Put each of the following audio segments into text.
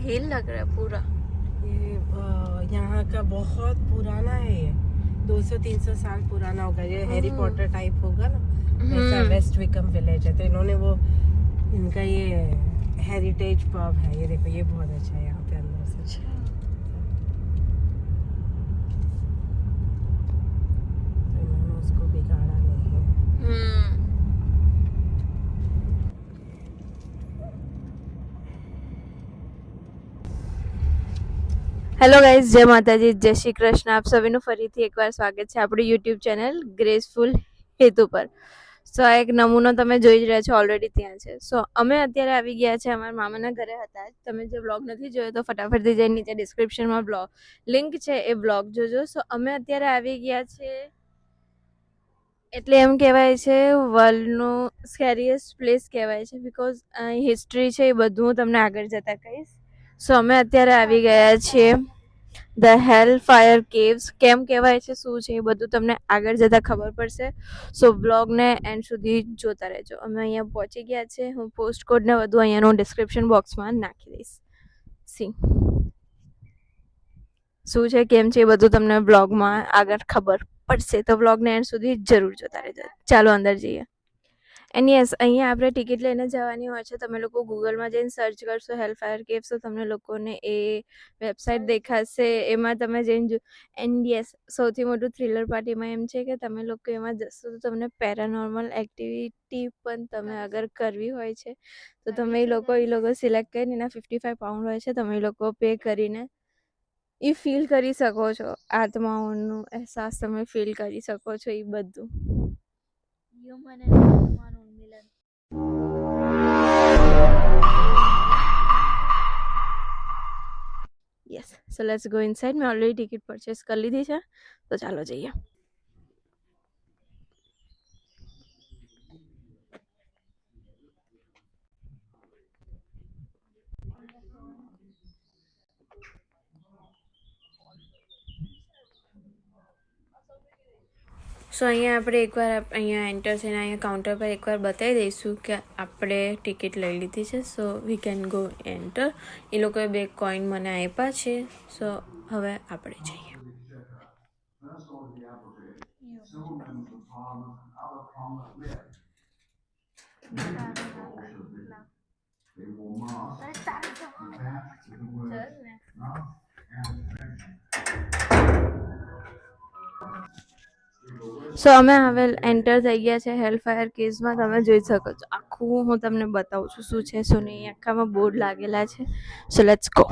हिल लग रहा है पूरा। ये यहाँ का बहुत पुराना है ये, 200-300 साल पुराना होगा ये। हैरी पॉटर टाइप होगा ना वैसा वेस्ट विकम विलेज है। तो इन्होंने वो इनका ये हेरिटेज पब है। ये देखो ये बहुत अच्छा है यहाँ पे अंदर से। तो इन्होंने उसको बिगाड़ा नहीं है। હેલો ગાઈઝ, જય માતાજી, જય શ્રી કૃષ્ણ. આપ સભીનું ફરીથી એકવાર સ્વાગત છે આપણી યુટ્યુબ ચેનલ ગ્રેસફુલ હેતુ પર. સો આ એક નમૂનો તમે જોઈ જ રહ્યા છો, ઓલરેડી ત્યાં છે. સો અમે અત્યારે આવી ગયા છે અમારા મામાના ઘરે હતા. તમે જે બ્લોગ નથી જોયો તો ફટાફટથી જઈને નીચે ડિસ્ક્રિપ્શનમાં લિંક છે, એ બ્લોગ જોજો. સો અમે અત્યારે આવી ગયા છે, એટલે એમ કહેવાય છે વર્લ્ડનું સ્કેરીએસ્ટ પ્લેસ કહેવાય છે, બિકોઝ અહીં હિસ્ટ્રી છે એ બધું હું તમને આગળ જતાં કહીશ. સો અમે અત્યારે આવી ગયા છીએ ધ હેલ ફાયર કેવ્સ. કેમ કહેવાય છે, શું છે, એ બધું તમને આગળ જતાં ખબર પડશે. સો બ્લોગને એન્ડ સુધી જોતા રહેજો. અમે અહીંયા પહોંચી ગયા છે. હું પોસ્ટ કોડને બધું અહીંયાનું ડિસ્ક્રિપ્શન બોક્સમાં નાખી દઈશ. સી શું છે, કેમ છે, એ બધું તમને બ્લોગમાં આગળ ખબર પડશે. તો બ્લોગને એન્ડ સુધી જરૂર જોતા રહેજો. ચાલો અંદર જઈએ. એન્ડ યસ, અહીંયા આપણે ટિકિટ લઈને જવાની હોય છે. તમે લોકો ગૂગલમાં જઈને સર્ચ કરશો હેલ ફાયર કેવ્સ તો તમને લોકોને એ વેબસાઇટ દેખાશે. એમાં તમે જઈને એન્ડ યસ, સૌથી મોટું થ્રિલર પાર્ટીમાં એમ છે કે તમે લોકો એમાં જશો તો તમને પેરાનોર્મલ એક્ટિવિટી પણ તમે અગર કરવી હોય છે તો તમે એ લોકો સિલેક્ટ કરીને એના £55 હોય છે. તમે એ લોકો પે કરીને એ ફીલ કરી શકો છો. આત્માઓનો અહેસાસ તમે ફીલ કરી શકો છો. એ બધું હ્યુમન એન્ડ આત્માનું મિલન. Yes, so let's go inside. મેં ઓલરેડી ટિકિટ પરચેસ કરી લીધી છે, તો ચાલો જઈએ. સો અહીંયા આપણે એકવાર અહીંયા એન્ટર થઈને અહીંયા કાઉન્ટર પર એકવાર બતાવી દઈશું કે આપણે ટિકિટ લઈ લીધી છે. સો વી કેન ગો એન્ટર. એ લોકોએ 2 કોઈન મને આપ્યા છે. સો હવે આપણે જઈએ. સો અમે હવે એન્ટર થઈ ગયા છે હેલ ફાયર કેવ્સમાં. તમે જોઈ શકો છો, આખું હું તમને બતાવું છું શું છે શું નહીં. આખામાં બોર્ડ લાગેલા છે. સો let's go.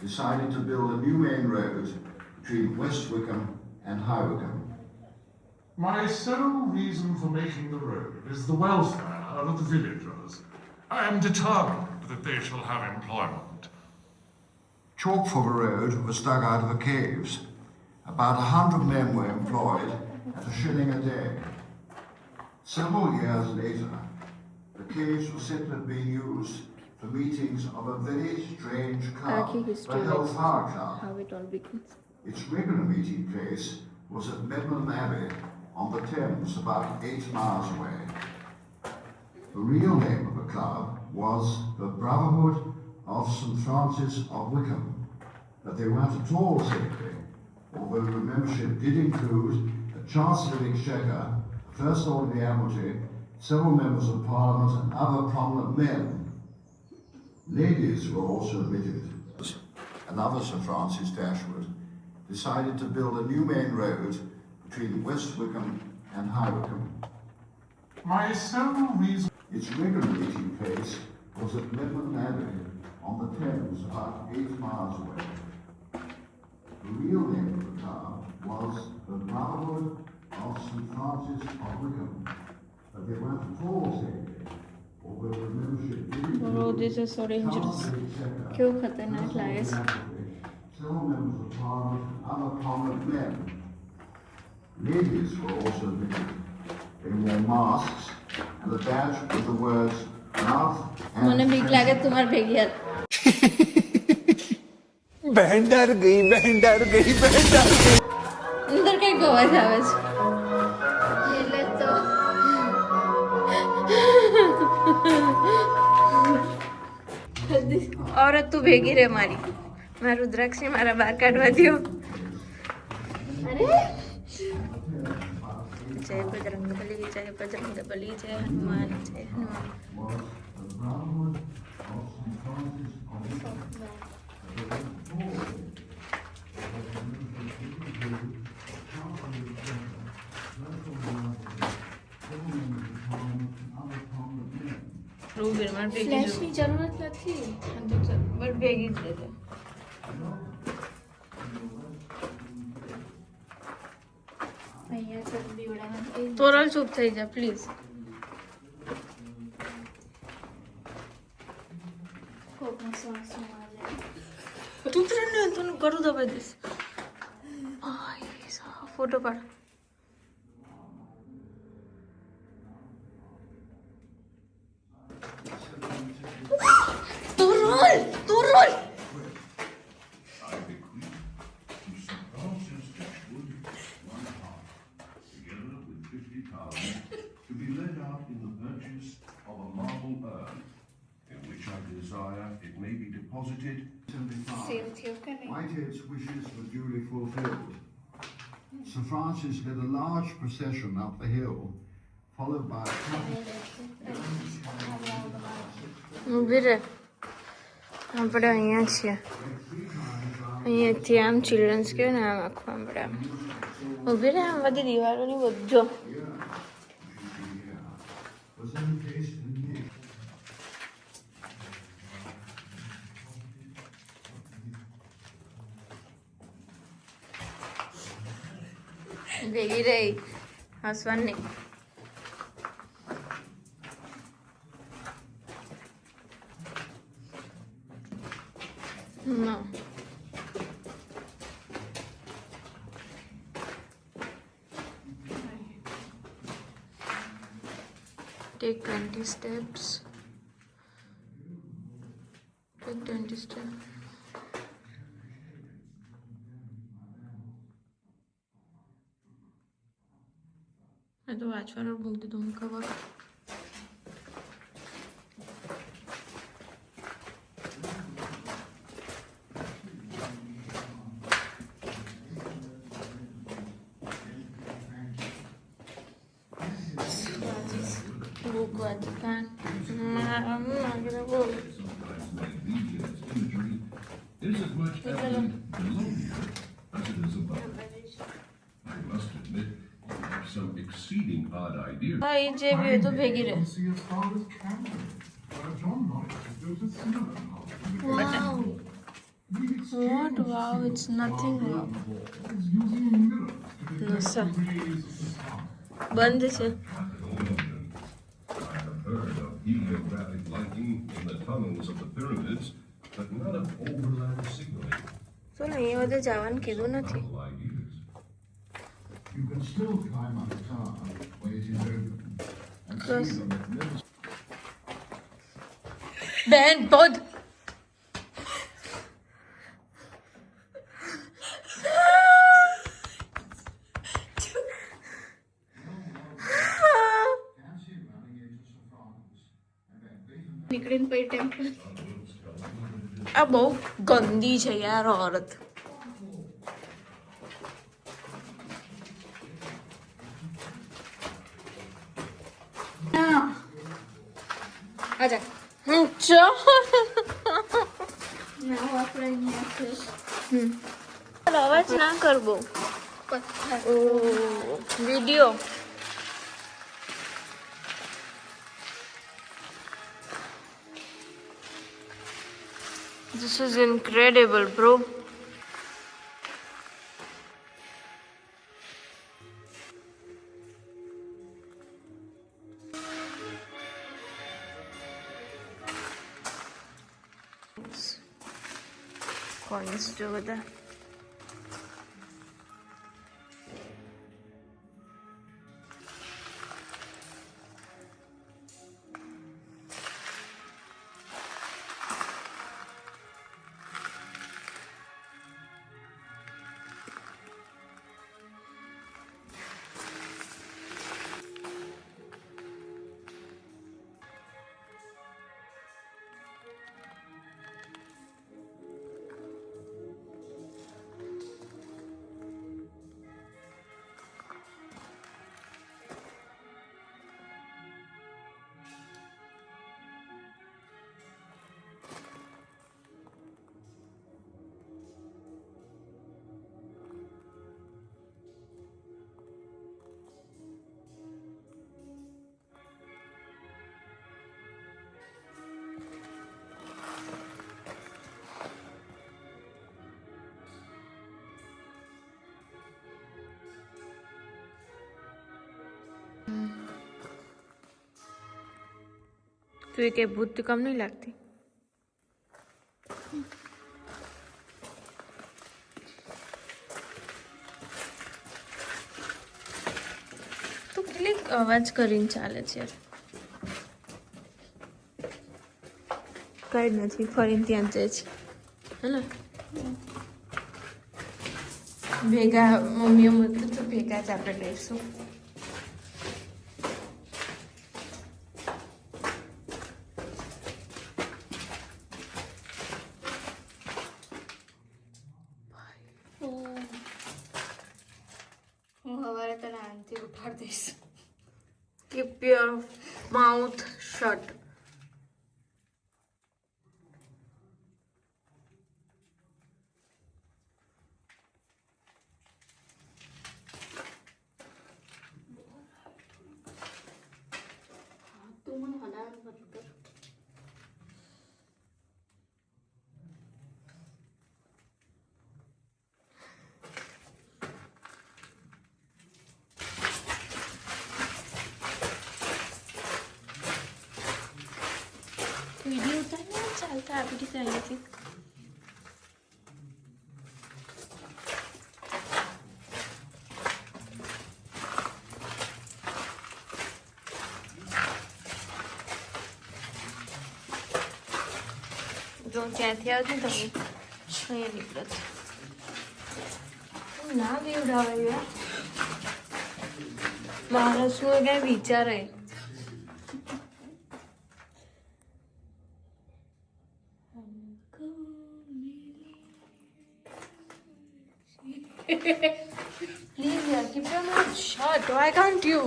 Decided to build a new main road between West Wickham and High Wickham. My sole reason for making the road is the welfare of the villagers. I am determined that they shall have employment. Chalk for the road was dug out of the caves. About 100 men were employed at £1 a day. Several years later, the caves were said to have been used for meetings of a very strange club, the Hellfire Club. How it all begins. Its regular meeting place was at Medmenham Abbey on the Thames, about 8 miles away. The real name of the club was the Brotherhood of St. Francis of Wickham, but they weren't at all sacred, although the membership did include the Chancellor of the Exchequer, the First Lord of the Admiralty, several members of Parliament and other prominent men. Ladies were also admitted. Another Sir Francis Dashwood decided to build a new main road between West Wickham and High Wickham. My sole reason... Its regular meeting place was at Medmenham Abbey on the Thames, about 8 miles away. The real name of the club was the Brotherhood of St. Francis of Wickham, but they weren't at all sacred, although the membership did include Bro, this is so dangerous. क्यों खतरनाक लागे? several members of Parliament and other prominent men. Ladies were also admitted. They wore masks and a badge with the words love and મને બીક લાગે તમાર ભેગી હાલ. बहन डर गई અંદર કઈ અવાજ આવે છે? એટલે તો औरत તું ભેગી રે મારી. મારા રુદ્રાક્ષને મારા બહાર કાઢવા દ્યો. જય બજરંગબલી, જય બજરંગબલી, જય હનુમાન, જય હનુમાન. ફ્લેશની જરૂરત નથી, બટ ભેગી જ રહેજે. તોરલ ચૂપ થઈ જા પ્લીઝ. ચૂપ રહે ને, તને કરું દબાઈ દઈશ. ફોટો પાડ. Toral I bequeath to Sir Francis Dashwood 1/2, together with 50,000, to be laid out in the purchase of a marble urn, in which I desire it may be deposited. 75. Whitehead's wishes were duly fulfilled. Sir Francis led a large procession up the hill, followed by a ઊભી રહે. આપણે અહીંયા છીએ. અહીંયાથી આમ children's કહેવાય ને, આમ આખું આપણે આમ ઊભી રહે. આમ બધી દિવાલોની બધો was encased in nick. ભેગી રહી. હસવાનું નહીં. No. Take 20 steps. Take 20 steps. મેં તો વાંચવાનું મૂકી દીધું ખબર. બુક વાંચતા Is as much evident below here as it is above. I must admit, you have some exceeding odd ideas. હા એ જે બી હોય તો ભેગી રહે. See as far as Camden, where John Norris has built a cinema house. Wow. What? Wow, it's nothing. Wow. Is using mirrors to No, sir. raise the sun. બંધ છે. I have heard of heliographic lighting in the tunnels of the pyramids, but none of overland signaling. તો ને એ બધે જવાનું કીધું નથી. Novel ideas. You can still climb up the tower when it is open and Yes. see the magnificent બેન બોધ. fancy running into Sir Francis and then beaten નીકળીને પછી ટેમ્પલ. આ બહુ ગંદી છે યાર औरत. આજા. ચો. અવાજ ના કરવો. ઓ video. This is incredible, bro. Coins જો બધા. તું એ કે ભૂત તો કમ નહીં લાગતી. તું કેટલી અવાજ કરીને ચાલે છે યાર. કઈ નથી, ફરીને ત્યાં જ જાય છે હે ને. ભેગા મમ્મીઓ મોકલું તો ભેગા જ આપણે લઈશું. હું સવારે તને આનથી ઉઠાડી દઈશ. Keep your mouth shut. તું મને હલાવવાનું બંધ કર. વિડીયો ઉતારને ચાલતા આપી રીતે અહીંયાથી. જો ત્યાંથી આવજો તમે અહીંયા નીકળો છો. ના દેવડાવે યાર. મહારાષ્ટ્રનું કઈ વિચારે. Please, yaar, keep your mouth shut. Why can't you?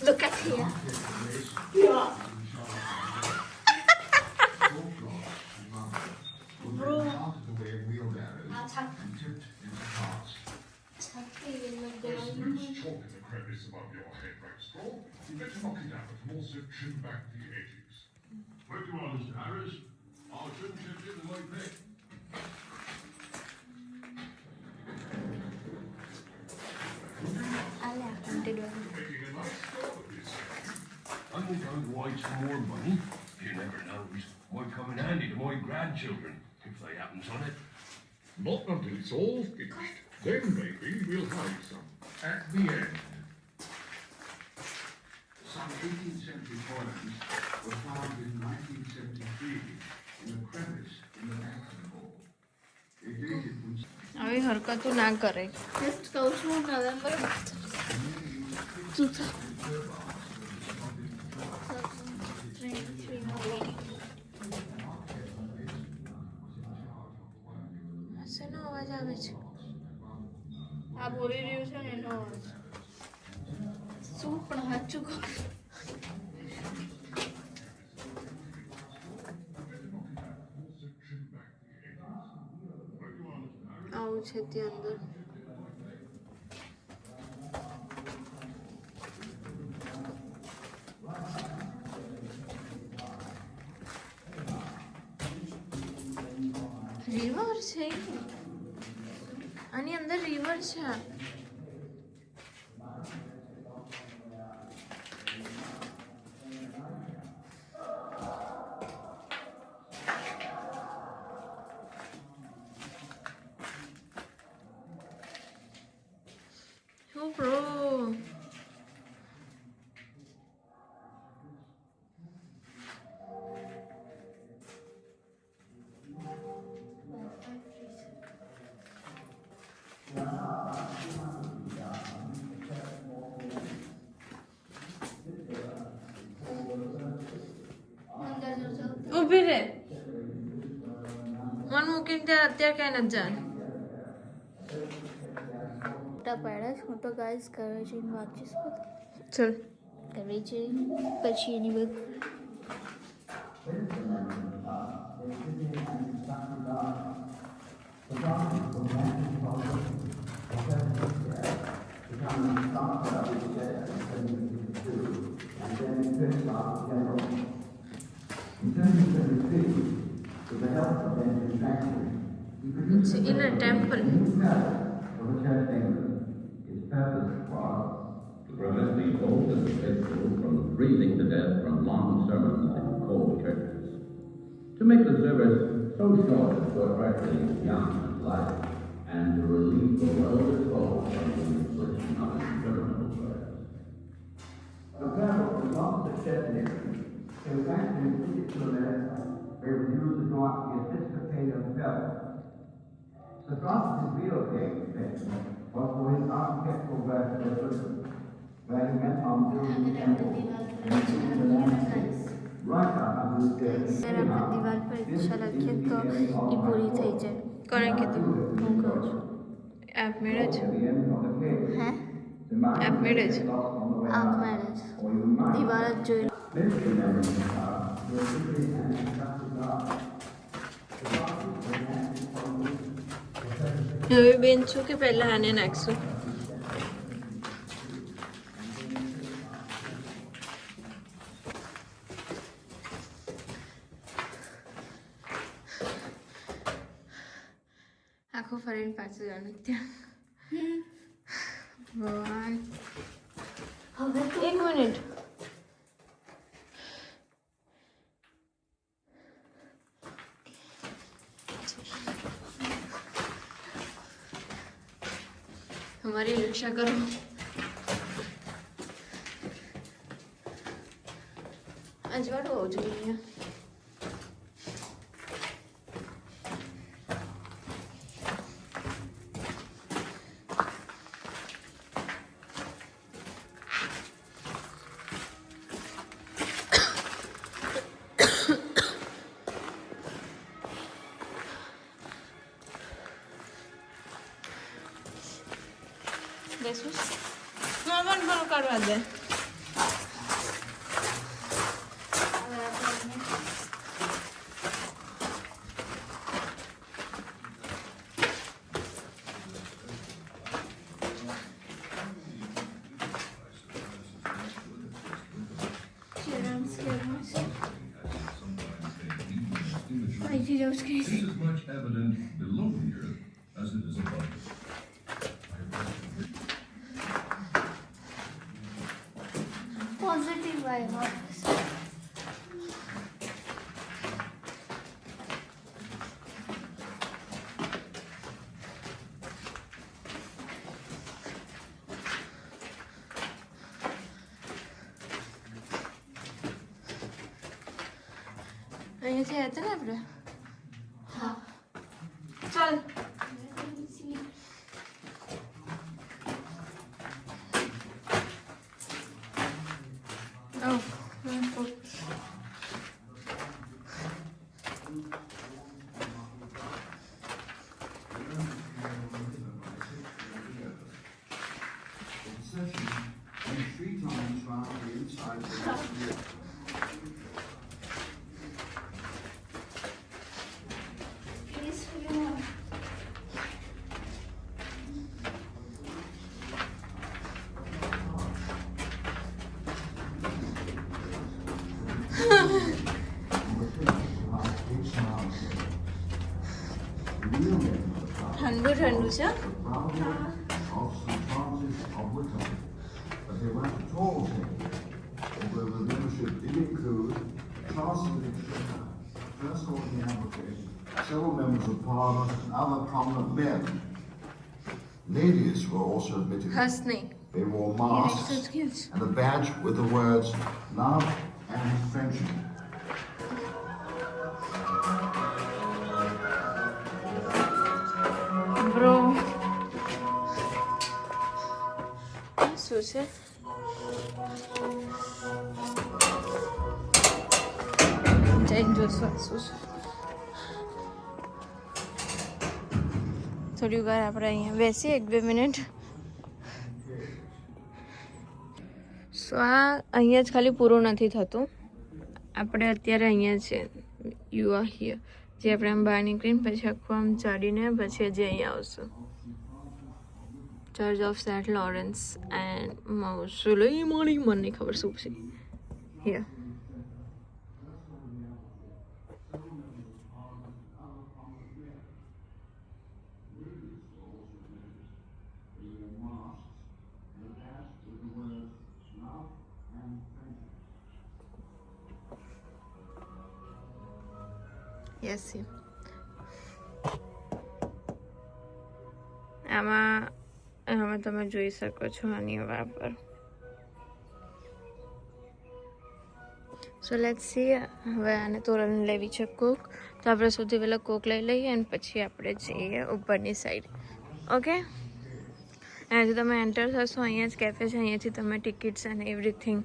Look at here. Yeah. Bro. Chalk in the crevice above your head, Rackstraw. You better knock it out and also trim back the edges. What do you want, Mr. Harris? I'll trim it in the right neck. Making a nice start of this. I'm going to white some more money. You never know, it might come in handy to my grandchildren, if they happens on it. Not until it's all finished. Then maybe we'll hide some at the end. Some 18th century coins were found in 1973 in a crevice in the banquet hall. They dated from આવી હરકતો ના કરે. Just કહું છું November. શેનો અવાજ આવે છે? આ બોલી રહ્યું છે ને એનો અવાજ. શું પણ સાચું કહું. આવું છે ત્યાં અંદર. રિવર છે આની અંદર. રિવર છે. શું બ્રો? ઊભી રે. મન મૂકીને ત્યાં અત્યારે ક્યાંય નથી જાય. ફોટા પાડ્યા હું તો ગાઈસ કરે છે વાંચીશ ચલ. કરે છે પછી એની બધી In 2023, with the help of Benjamin Franklin, It's in a temple. Its purpose was to prevent the old and the faithful from freezing to death from long sermons in cold churches. To make the service so short as to attract the young and light, and to relieve the well-disposed from the infliction of interminable prayers. The Bible belongs to Chesney. In fact, in particular, they refused to go out to the Episcopalian fellow. The Protestant videotape was for his architectural work of Britain, where he went on building temples and improving the landscape. Right up unto his death. અગર આપણે દિવાલ પર ઈચ્છા લખીએ તો એ પૂરી થઈ જાય. કોણે કીધું? હું કહું છું. એપ મેળે છે. હે? એપ મેળે છે. આપ મેરેજ દિવાલ જ જોઈ હવે બેન છું કે પહેલા આને નાખશું? આખું ફરીને પાછું જવાનું ત્યાં. ભગવાન, હવે તો એક મિનિટ. हमारी रक्षा करो. अजवाળું હોવું જોઈએ. બેસું મામા પણ કરવા દે. This is much evident below the earth as it is above it. Positive vibe આપશે. અહીંયાથી આવ્યા હતા ને આપણે? હા. ચાલ. Session and 3 times round the inside of the ear. ઠંડુ ઠંડુ છે. Of St. Francis of Wickham, but they weren't at all taken, although the membership did include Chancellor of the Exchequer, First Lord the Advocate, several members of Parliament and other prominent men. Ladies were also admitted. હસ નહીં. They wore masks and a badge with the words love and friendship. Bro શું છે? જઈને જોશું શું છે. થોડી વાર આપણે અહીંયા બેસીએ 1-2 મિનિટ. સો આ અહીંયા જ ખાલી પૂરું નથી થતું. આપણે અત્યારે અહીંયા છે યુ આર હિયર, જે આપણે આમ બહાર નીકળીને પછી આખું આમ ચાડીને પછી હજી અહીંયા આવશું. Church of saint Lawrence and mausoleum, મને નહીં ખબર શું છે. હિયર યસ આમાં આમાં તમે જોઈ શકો છો આની વાપર. So let's see. હવે આને તોરણ લેવી છે કોક, તો આપણે સૌથી પહેલાં કોક લઈ લઈએ અને પછી આપણે જઈએ ઉપરની સાઈડ. ઓકે, અહીંયાથી તમે એન્ટર થશો, અહીંયા જ કેફે છે, અહીંયાથી તમે ટિકિટ્સ એન્ડ એવરીથિંગ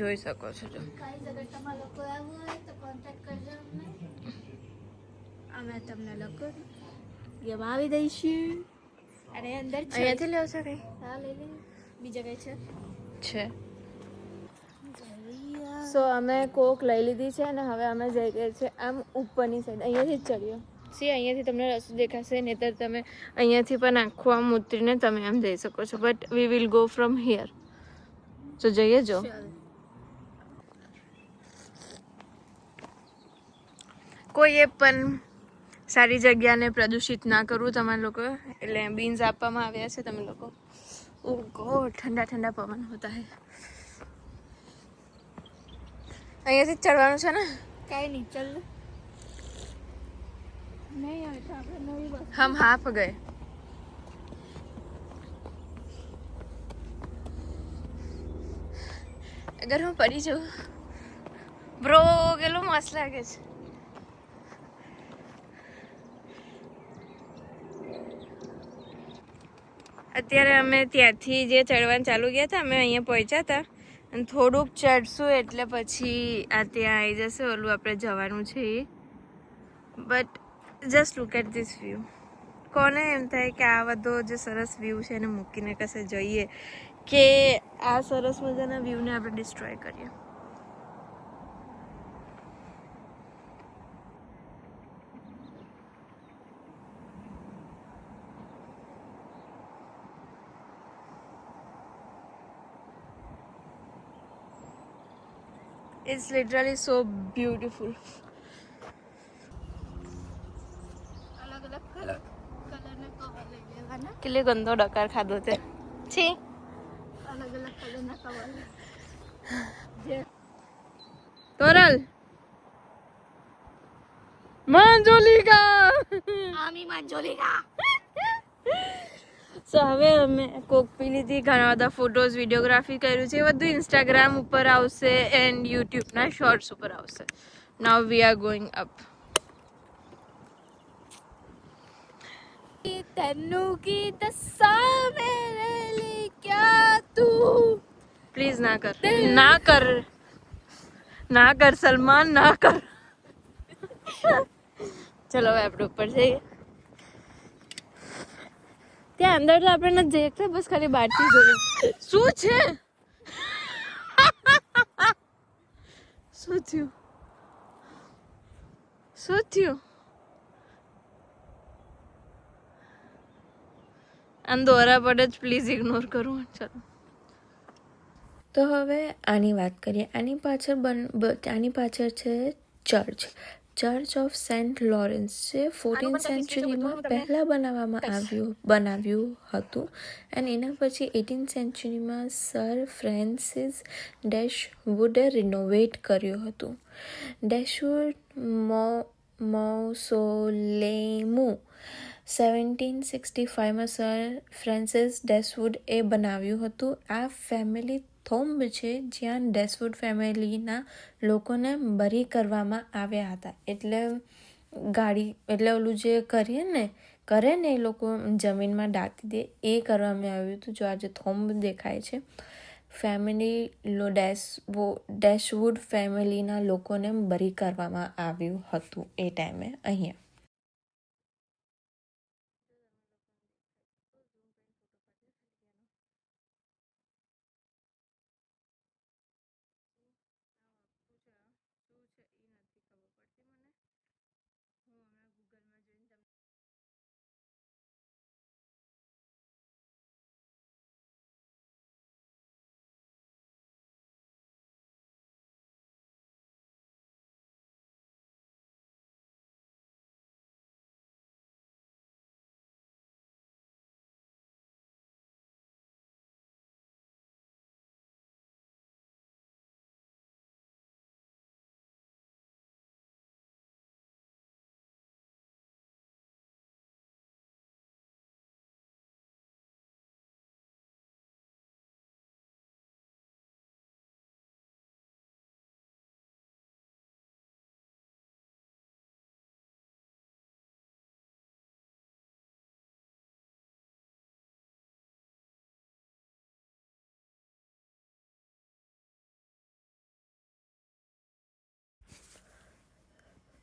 જોઈ શકો છો. જો ગાઈઝ અગર તમારા લોકો આવવું હોય તો કોન્ટેક્ટ કરજો અમને. અમે તમને લોકો ગેમ આવી દઈશું. અને અંદર અહીંયાથી લેવો છે કંઈ હા લઈ લઈએ. બીજા કઈ છે? છે. સો અમે કોક લઈ લીધી છે અને હવે અમે જઈ ગયા છે આમ ઉપરની સાઈડ. અહીંયાથી જ ચડ્યો સી, અહીંયાથી તમને રસ્તો દેખાશે, નહીંતર તમે અહીંયાથી પણ આખું આમ ઉતરીને તમે આમ જઈ શકો છો. But we will go from here. તો જઈએ જો. કોઈએ પણ સારી જગ્યાને પ્રદૂષિત ના કરવું તમારા લોકો, એટલે બીન્સ આપવામાં આવ્યા છે તમે લોકો. ઓ ગોડ, ઠંડા ઠંડા પવન હોતા હે. અહીંયાથી જ ચડવાનું છે ને? કાંઈ નહીં, ચાલ. નહીં આવે તો આપણે નવી બસ. હમ હાફ ગए. અગર હું પડી જાઉં બ્રો, કેટલું મસ્ત લાગે છે. અત્યારે અમે ત્યાંથી જે ચડવાનું ચાલુ ગયા હતા, અમે અહીંયા પહોંચ્યા હતા અને થોડુંક ચડશું એટલે પછી આ ત્યાં આવી જશે ઓલું આપણે જવાનું છે એ. But just look at this view. કોને એમ થાય કે આ બધો જે સરસ વ્યૂ છે એને મૂકીને કશે જઈએ, કે આ સરસ મજાના વ્યૂને આપણે ડિસ્ટ્રોય કરીએ. It's literally so beautiful. અલગ અલગ કલરના કવર લઈ લેવાના. કેટલી ગંદો ડકાર ખાધો તે છી. અલગ અલગ કલરના કવર. તોરલ મંજોલિકા. આમી મંજોલિકા. સો હવે અમે કોક પી લીધી, ઘણા બધા ફોટોઝ વિડીયોગ્રાફી કર્યું છે, એ બધું ઇન્સ્ટાગ્રામ ઉપર આવશે એન્ડ યુટ્યુબના શોર્ટ્સ ઉપર આવશે. નાઉ વી આર ગોઈંગ અપ. તન્નું કી દસા મેરે લી ક્યા તું. પ્લીઝ ના કર, ના કર, ના કર સલમાન, ના કર. ચલો હવે આપણે ઉપર જઈએ. ત્યાં અંદર તો આપણે નથી જઈ શકતા, બસ ખાલી બહારથી જોઈએ. શું છે? શું થયું? શું થયું? આમ દોરા પડે જ પ્લીઝ ઇગ્નોર કરું. ચલો તો હવે આની વાત કરીએ. આની પાછળ છે ચર્ચ ઓફ સેન્ટ લોરેન્સ, જે 14th સેન્ચુરીમાં પહેલાં બનાવ્યું હતું અને એના પછી 18th સેન્ચુરીમાં સર ફ્રાન્સિસ ડેશવુડે રિનોવેટ કર્યું હતું. ડેશવુડ મૌસોલેમુ 1765માં સર ફ્રાન્સિસ ડેશવુડ એ બનાવ્યું હતું. આ ફેમિલી થોમ્બ છે જ્યાં ડેશવુડ ફેમિલીના લોકોને બરી કરવામાં આવ્યા હતા. એટલે ઓલું જે કરે ને એ લોકો જમીનમાં દાટી દે, એ કરવામાં આવ્યું હતું. જો આજે થોમ્બ દેખાય છે, ડેશવુડ ફેમિલીના લોકોને બરી કરવામાં આવ્યું હતું એ ટાઈમે અહીંયા.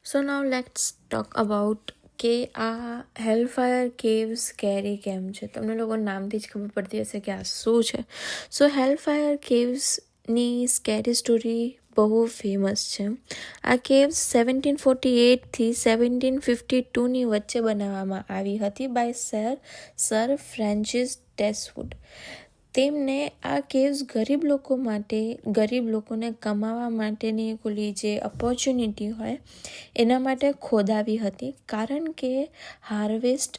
સો નાઉ લેટ્સ ટોક અબાઉટ કે આ હેલફાયર કેવ્સ સ્કેરી કેમ છે. તમને લોકો નામથી જ ખબર પડતી હશે કે આ શું છે. સો હેલફાયર કેવ્સની સ્કેરી સ્ટોરી બહુ ફેમસ છે. આ કેવ્સ 1748થી 1752ની વચ્ચે બનાવવામાં આવી હતી બાય સર ફ્રેન્સિસ ડેસવુડ. તેમને આ કેવ્સ ગરીબ લોકોને કમાવા માટેની ઓલી જે ઓપોર્ચ્યુનિટી હોય એના માટે ખોદાવી હતી, કારણ કે હાર્વેસ્ટ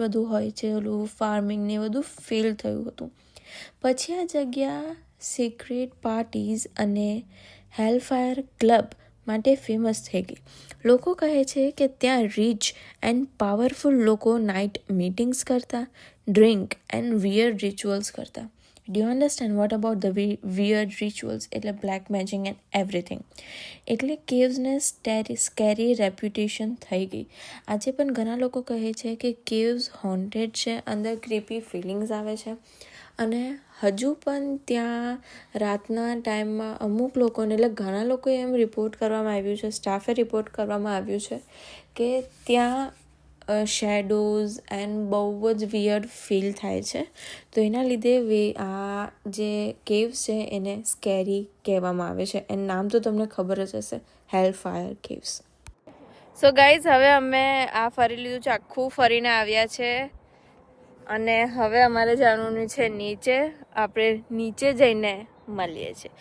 વધુ હોય છે, ઓલું ફાર્મિંગ ને બધું ફેલ થયું હતું. પછી આ જગ્યા સિક્રેટ પાર્ટીઝ અને હેલફાયર ક્લબ માટે ફેમસ થઈ ગઈ. લોકો કહે છે કે ત્યાં રીચ એન્ડ પાવરફુલ લોકો નાઇટ મીટિંગ્સ કરતા, ડ્રિંક એન્ડ વિયર્ડ રિચ્યુઅલ્સ કરતા. Do you understand what about the weird rituals? એટલે બ્લેક મેજિક એન્ડ એવરીથિંગ. એટલે કેવ્સને સ્કેરી રેપ્યુટેશન થઈ ગઈ. આજે પણ ઘણા લોકો કહે છે કે કેવ્સ હોન્ટેડ છે, અંદર ક્રીપી ફિલિંગ્સ આવે છે. અને હજુ પણ ત્યાં રાતના ટાઈમમાં અમુક લોકોને, એટલે ઘણા લોકોએ એમ રિપોર્ટ કરવામાં આવ્યું છે, સ્ટાફે રિપોર્ટ કરવામાં આવ્યું છે કે ત્યાં શેડોઝ એન્ડ બહુ જ વિયર્ડ ફીલ થાય છે. તો એના લીધે આ જે કેવ્સ છે એને સ્કેરી કહેવામાં આવે છે. એનું નામ તો તમને ખબર જ હશે, હેલફાયર કેવ્સ. સો ગાઈઝ, હવે અમે આ ફરી લીધું છે, આખું ફરીને આવ્યા છે અને હવે અમારે જવાનું છે નીચે. આપણે નીચે જઈને મળીએ છીએ,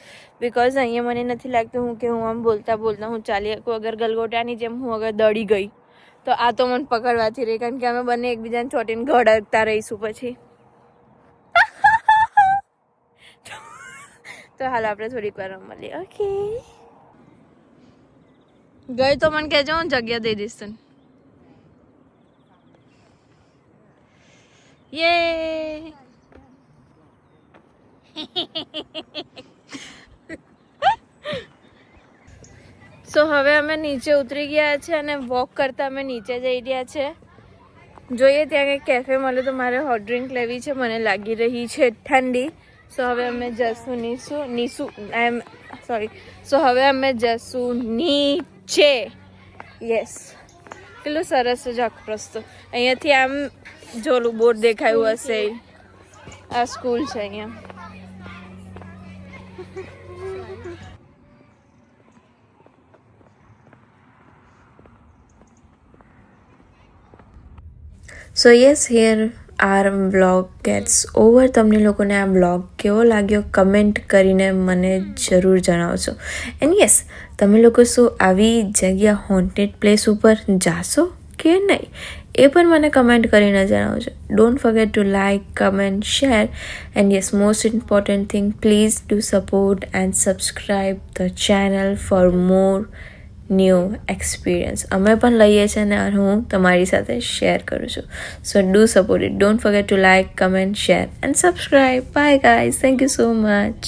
બિકોઝ અહીંયા મને નથી લાગતું કે હું આમ બોલતા હું ચાલી શકું. અગર ગલગોટાની જેમ હું અગર દડી ગઈ તો આ તો મને પકડવાથી રહી, કારણ કે અમે બંને એકબીજાને ચોટીને ગળગતા રહીશું પછી. તો હાલ આપણે થોડીક વાર મળીએ. ઓકે, ગઈ તો મને કહેજો, હું જગ્યા દઈ દઈશ તને. યે સો હવે અમે નીચે ઉતરી ગયા છે અને વોક કરતા અમે નીચે જઈ રહ્યા છે. જોઈએ ત્યાં કંઈક કેફે મળે તો મારે હોટ ડ્રિંક લેવી છે, મને લાગી રહી છે ઠંડી. સો હવે અમે જશું નીચે. યસ, કેટલું સરસ છે આખો રસ્તો. અહીંયાથી આમ જોલું બોર્ડ દેખાયું હશે, આ સ્કૂલ છે અહીંયા. So yes, here are vlog gets over. તમને લોકોને આ વ્લોગ કેવો લાગ્યો કમેન્ટ કરીને મને જરૂર જણાવશો. એન્ડ યસ, તમે લોકો શું આવી જગ્યા હોન્ટેડ પ્લેસ ઉપર જાશો કે નહીં એ પણ મને કમેન્ટ કરીને જણાવજો. Don't forget two like, comment, share and yes, most important thing, please do support and subscribe the channel for more new experience. અમે પણ લઈએ છીએ અને હું તમારી સાથે શેર કરું છું. સો do support it. Don't forget two like, comment, share and subscribe. By guys, thank you so much.